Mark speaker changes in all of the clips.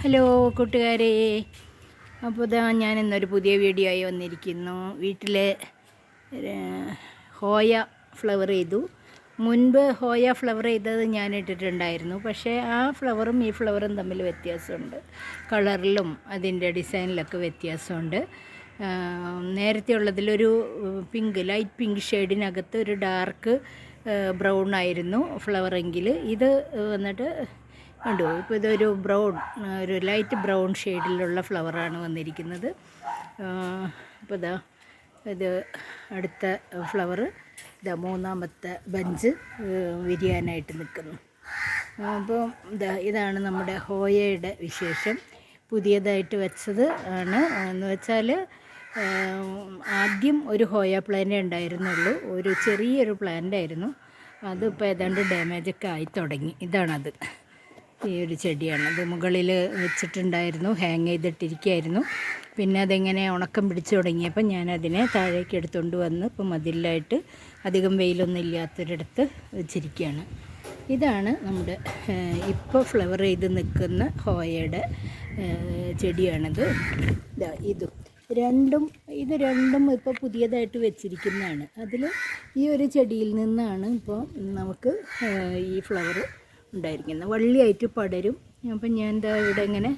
Speaker 1: Hello കൂട്ടുകാരെ, അപ്പോൾ ഇതാ ഞാൻ ഇന്നൊരു പുതിയ വീഡിയോ ആയി വന്നിരിക്കുന്നു. വീട്ടിലെ ഹോയ ഫ്ലവർ ചെയ്തു. മുൻപ് ഹോയ ഫ്ലവർ ചെയ്തത് ഞാൻ ഇട്ടിട്ടുണ്ടായിരുന്നു. പക്ഷേ ആ ഫ്ലവറും ഈ ഫ്ലവറും തമ്മിൽ വ്യത്യാസമുണ്ട്. കളറിലും അതിൻ്റെ ഡിസൈനിലൊക്കെ വ്യത്യാസമുണ്ട്. നേരത്തെ ഉള്ളതിലൊരു ലൈറ്റ് പിങ്ക് ഷെയ്ഡിനകത്ത് ഒരു ഡാർക്ക് ബ്രൗൺ ആയിരുന്നു ഫ്ലവറെങ്കിൽ, ഇത് വന്നിട്ട് കണ്ടു. ഇപ്പോൾ ഇതൊരു ഒരു ലൈറ്റ് ബ്രൗൺ ഷെയ്ഡിലുള്ള ഫ്ലവറാണ് വന്നിരിക്കുന്നത്. അപ്പോൾ ഇത് അടുത്ത ഫ്ലവർ മൂന്നാമത്തെ ബഞ്ച് വിരിയാനായിട്ട് നിൽക്കുന്നു. അപ്പോൾ ഇതാണ് നമ്മുടെ ഹോയയുടെ വിശേഷം. പുതിയതായിട്ട് വെച്ചത് ആണ് എന്ന് വെച്ചാൽ, ആദ്യം ഒരു ഹോയ പ്ലാന്റ് ഉണ്ടായിരുന്നുള്ളൂ. ഒരു ചെറിയൊരു പ്ലാന്റ് ആയിരുന്നു. അതിപ്പോൾ ഏതാണ്ട് ഡാമേജൊക്കെ ആയി തുടങ്ങി. ഇതാണത്. ഈ ഒരു ചെടിയാണ്. അത് മുകളിൽ വെച്ചിട്ടുണ്ടായിരുന്നു, ഹാങ് ചെയ്തിട്ടിരിക്കുകയായിരുന്നു. പിന്നെ അതെങ്ങനെ ഉണക്കം പിടിച്ചു തുടങ്ങിയപ്പോൾ ഞാനതിനെ താഴേക്ക് എടുത്തുകൊണ്ട് വന്ന് ഇപ്പോൾ മതിലായിട്ട് അധികം വെയിലൊന്നും ഇല്ലാത്തൊരിടത്ത് വെച്ചിരിക്കുകയാണ്. ഇതാണ് നമ്മുടെ ഇപ്പോൾ ഫ്ലവർ ചെയ്ത് നിൽക്കുന്ന ഹോയയുടെ ചെടിയാണിത്. ഇത് രണ്ടും ഇപ്പോൾ പുതിയതായിട്ട് വെച്ചിരിക്കുന്നതാണ്. അതിൽ ഈ ഒരു ചെടിയിൽ നിന്നാണ് ഇപ്പോൾ നമുക്ക് ഈ ഫ്ലവർ ഉണ്ടായിരിക്കുന്നത്. വള്ളിയായിട്ട് പടരും. അപ്പം ഞാൻ ഇവിടെ ഇങ്ങനെ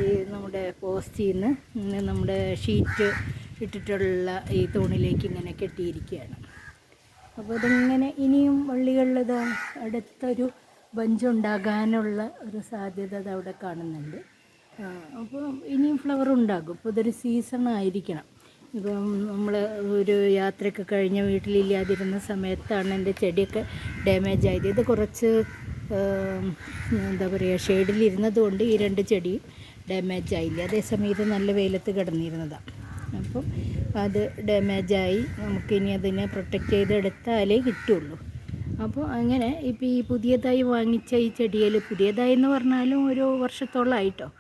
Speaker 1: ഈ നമ്മുടെ പോസ്റ്റിൽ നിന്ന് നമ്മുടെ ഷീറ്റ് ഇട്ടിട്ടുള്ള ഈ തൂണിലേക്ക് ഇങ്ങനെ കെട്ടിയിരിക്കുകയാണ്. അപ്പോൾ ഇതിങ്ങനെ ഇനിയും വള്ളികളിൽ അടുത്തൊരു ബഞ്ചുണ്ടാകാനുള്ള ഒരു സാധ്യത അവിടെ കാണുന്നുണ്ട്. അപ്പോൾ ഇനിയും ഫ്ലവർ ഉണ്ടാകും. ഇപ്പോൾ ഇതൊരു സീസൺ ആയിരിക്കണം. ഇപ്പം നമ്മൾ ഒരു യാത്രയൊക്കെ കഴിഞ്ഞ് വീട്ടിലില്ലാതിരുന്ന സമയത്താണ് എൻ്റെ ചെടിയൊക്കെ ഡാമേജ് ആയത്. ഇത് കുറച്ച് എന്താ പറയുക, ഷെയ്ഡിലിരുന്നത് കൊണ്ട് ഈ രണ്ട് ചെടിയും ഡാമേജ് ആയില്ല. അതേസമയം ഇത് നല്ല വെയിലത്ത് കിടന്നിരുന്നതാണ്. അപ്പം അത് ഡാമേജായി. നമുക്കിനി അതിനെ പ്രൊട്ടക്റ്റ് ചെയ്തെടുത്താലേ കിട്ടുള്ളൂ. അപ്പോൾ അങ്ങനെ ഇപ്പോൾ ഈ പുതിയതായി വാങ്ങിച്ച ഈ ചെടിയിൽ, പുതിയതായി എന്ന് പറഞ്ഞാലും ഒരു വർഷത്തോളമായിട്ടോ,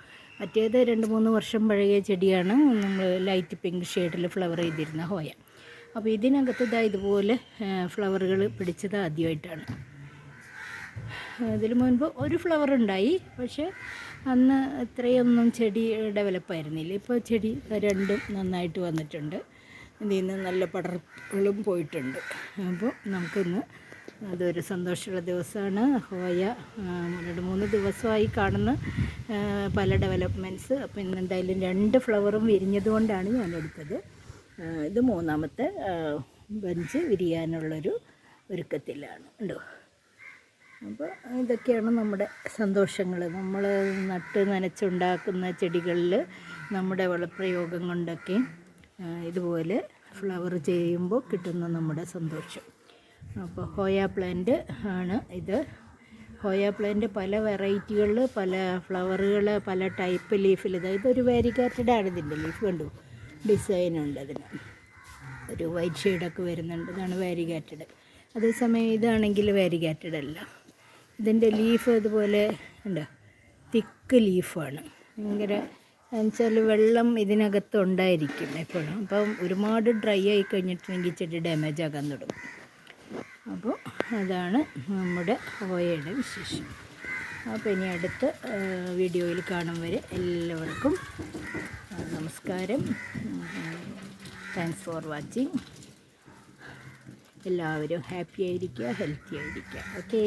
Speaker 1: മറ്റേത് 2-3 വർഷം പഴകിയ ചെടിയാണ്. നമ്മൾ ലൈറ്റ് പിങ്ക് ഷെയ്ഡിൽ ഫ്ലവർ ചെയ്തിരുന്ന ഹോയ. അപ്പോൾ ഇതിനകത്ത് ഇതുപോലെ ഫ്ലവറുകൾ പിടിച്ചത് ആദ്യമായിട്ടാണ്. ഇതിന് മുൻപ് ഒരു ഫ്ലവർ ഉണ്ടായി, പക്ഷേ അന്ന് ഇത്രയൊന്നും ചെടി ഡെവലപ്പായിരുന്നില്ല. ഇപ്പോൾ ചെടി രണ്ടും നന്നായിട്ട് വന്നിട്ടുണ്ട്. ഇതിൽ നിന്ന് നല്ല പടർപ്പുകളും പോയിട്ടുണ്ട്. അപ്പോൾ നമുക്കിന്ന് അതൊരു സന്തോഷമുള്ള ദിവസമാണ്. ഹോയ 2-3 ദിവസമായി കാണുന്ന പല ഡെവലപ്മെൻറ്റ്സ്. അപ്പോൾ ഇന്ന് എന്തായാലും 2 ഫ്ലവറും വിരിഞ്ഞതുകൊണ്ടാണ് ഞാനെടുത്തത്. ഇത് മൂന്നാമത്തെ ബഞ്ച് വിരിയാനുള്ളൊരു ഒരുക്കത്തിലാണ്. ഉണ്ടോ? അപ്പോൾ ഇതൊക്കെയാണ് നമ്മുടെ സന്തോഷങ്ങൾ. നമ്മൾ നട്ട് നനച്ചുണ്ടാക്കുന്ന ചെടികളിൽ നമ്മുടെ വളപ്രയോഗം കൊണ്ടൊക്കെ ഇതുപോലെ ഫ്ലവർ ചെയ്യുമ്പോൾ കിട്ടുന്ന നമ്മുടെ സന്തോഷം. അപ്പോൾ ഹോയ പ്ലാന്റ് ആണ് ഇത്. ഹോയ പ്ലാന്റ് പല വെറൈറ്റികളിൽ, പല ഫ്ലവറുകൾ, പല ടൈപ്പ് ലീഫിൽ. ഇതൊരു വാരിഗാറ്റഡ് ആണ്. ഇതിൻ്റെ ലീഫ് കണ്ടു, ഡിസൈനുണ്ട്. അതിന് ഒരു വൈറ്റ് ഷെയ്ഡൊക്കെ വരുന്നുണ്ട്. ഇതാണ് വാരിഗാറ്റഡ്. അതേസമയം ഇതാണെങ്കിൽ വാരിഗാറ്റഡ് അല്ല. ഇതിൻ്റെ ലീഫ് ഇതുപോലെ ഉണ്ട്, തിക്ക് ലീഫാണ്. ഭയങ്കര എന്നുവെച്ചാൽ വെള്ളം ഇതിനകത്ത് ഉണ്ടായിരിക്കും എപ്പോഴും. അപ്പം ഒരുപാട് ഡ്രൈ ആയി കഴിഞ്ഞിട്ടുണ്ടെങ്കിൽ ചെടി ഡാമേജ് ആകാൻ തുടങ്ങും. അപ്പോൾ അതാണ് നമ്മുടെ ഹോയയുടെ വിശേഷം. അപ്പോൾ ഇനി അടുത്ത വീഡിയോയിൽ കാണും വരെ എല്ലാവർക്കും നമസ്കാരം. Thanks for watching. എല്ലാവരും ഹാപ്പി ആയിരിക്കുക, ഹെൽത്തി ആയിരിക്കുക. ഓക്കേ.